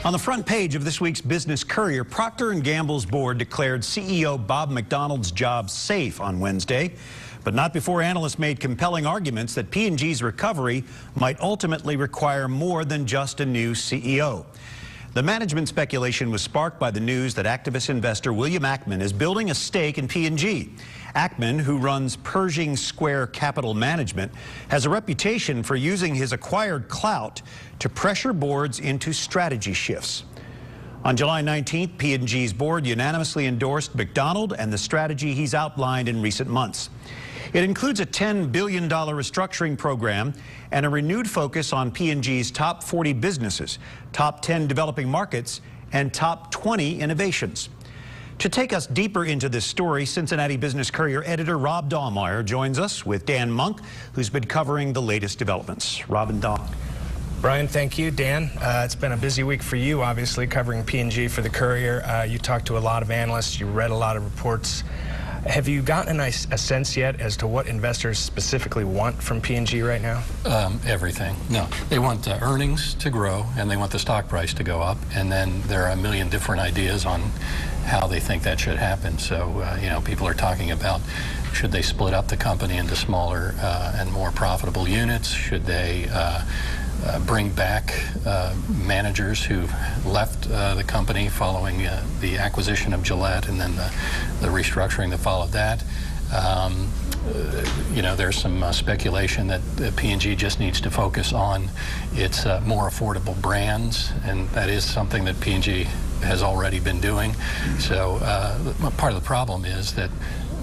On the front page of this week's Business Courier, Procter & Gamble's board declared CEO Bob McDonald's job safe on Wednesday, but not before analysts made compelling arguments that P&G's recovery might ultimately require more than just a new CEO. The management speculation was sparked by the news that activist investor William Ackman is building a stake in P&G. Ackman, who runs Pershing Square Capital Management, has a reputation for using his acquired clout to pressure boards into strategy shifts. On July 19th, P&G's board unanimously endorsed McDonald and the strategy he's outlined in recent months. It includes a $10 billion restructuring program and a renewed focus on P&G's top 40 businesses, top 10 developing markets, and top 20 innovations. To take us deeper into this story, Cincinnati Business Courier editor Rob Dahlmeyer joins us with Dan Monk, who's been covering the latest developments. Rob and Don. Brian, thank you. Dan, it's been a busy week for you, obviously, covering P&G for the Courier. You talked to a lot of analysts. You read a lot of reports. Have you gotten a sense yet as to what investors specifically want from P&G right now? Everything. No, they want earnings to grow and they want the stock price to go up, and then there are a million different ideas on how they think that should happen. So, you know, people are talking about, should they split up the company into smaller and more profitable units? Should they bring back managers who left the company following the acquisition of Gillette and then the restructuring that followed that? You know, there's some speculation that P&G just needs to focus on its more affordable brands, and that is something that P&G has already been doing. So part of the problem is that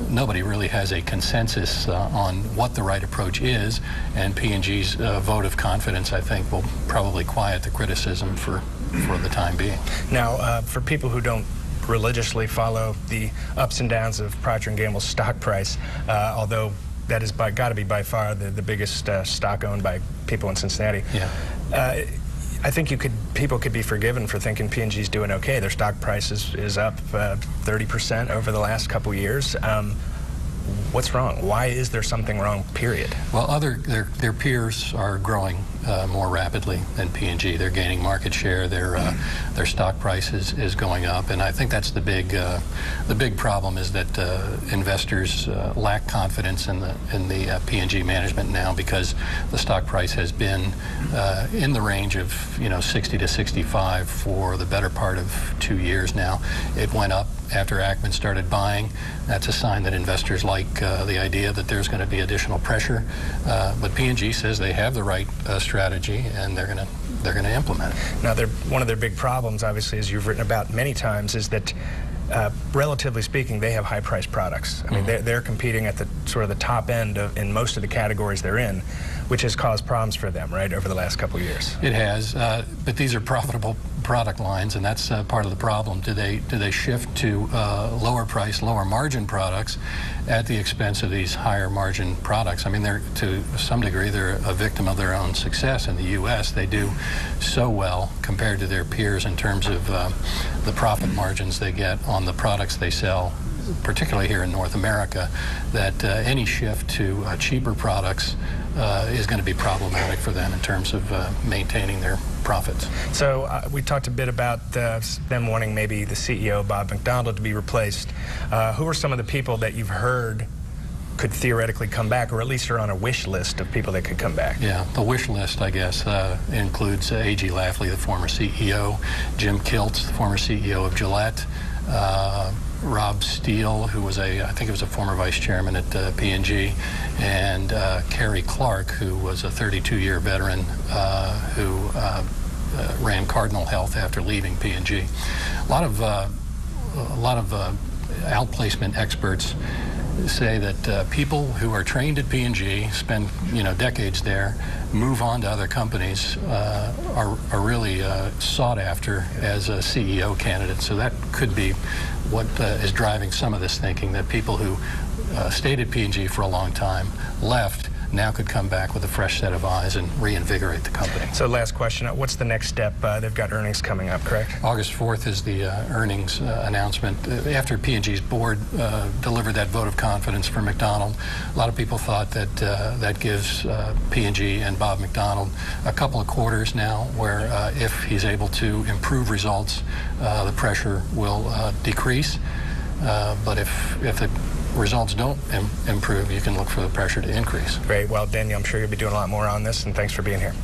nobody really has a consensus on what the right approach is, and P&G's vote of confidence, I think, will probably quiet the criticism for the time being. Now, for people who don't religiously follow the ups and downs of Procter & Gamble's stock price, although that is got to be by far the biggest stock owned by people in Cincinnati. Yeah. I think people could be forgiven for thinking P&G's doing okay. Their stock price is up 30% over the last couple years. What's wrong? Why is there something wrong, period? Well, their peers are growing more rapidly than P&G. They're gaining market share. Their stock price is going up, and I think that's the big problem, is that investors lack confidence in the P&G management now, because the stock price has been in the range of 60 to 65 for the better part of 2 years now. It went up after Ackman started buying. That's a sign that investors like the idea that there's going to be additional pressure. But P&G says they have the right strategy, and they're going to implement it. Now, one of their big problems, obviously, as you've written about many times, is that relatively speaking, they have high-priced products. I mean, they're competing at the sort of the top end in most of the categories they're in, which has caused problems for them, right, over the last couple of years. It has, but these are profitable product lines, and that's part of the problem. Do they shift to lower price, lower margin products at the expense of these higher margin products? I mean, to some degree, they're a victim of their own success. In the U.S., they do so well compared to their peers in terms of the profit margins they get on the products they sell, particularly here in North America, that any shift to cheaper products is going to be problematic for them in terms of maintaining their profits. So we talked a bit about them wanting maybe the CEO, Bob McDonald, to be replaced. Who are some of the people that you've heard could theoretically come back, or at least are on a wish list of people that could come back? Yeah, the wish list, I guess, includes A.G. Lafley, the former CEO, Jim Kiltz, the former CEO of Gillette, Rob Steele, who was I think he was a former vice chairman at P&G, and Kerry Clark, who was a 32-year veteran who ran Cardinal Health after leaving P&G. A lot of outplacement experts say that people who are trained at P&G, spend decades there, move on to other companies, are really sought after as a CEO candidate. So that could be what is driving some of this thinking, that people who stayed at P&G for a long time, left, now could come back with a fresh set of eyes and reinvigorate the company. So last question, what's the next step? They've got earnings coming up, correct? August 4th is the earnings announcement. After P&G's board delivered that vote of confidence for McDonald, a lot of people thought that that gives P&G and Bob McDonald a couple of quarters now where if he's able to improve results, the pressure will decrease. But if the results don't improve, you can look for the pressure to increase. Great. Well, Daniel, I'm sure you'll be doing a lot more on this, and thanks for being here.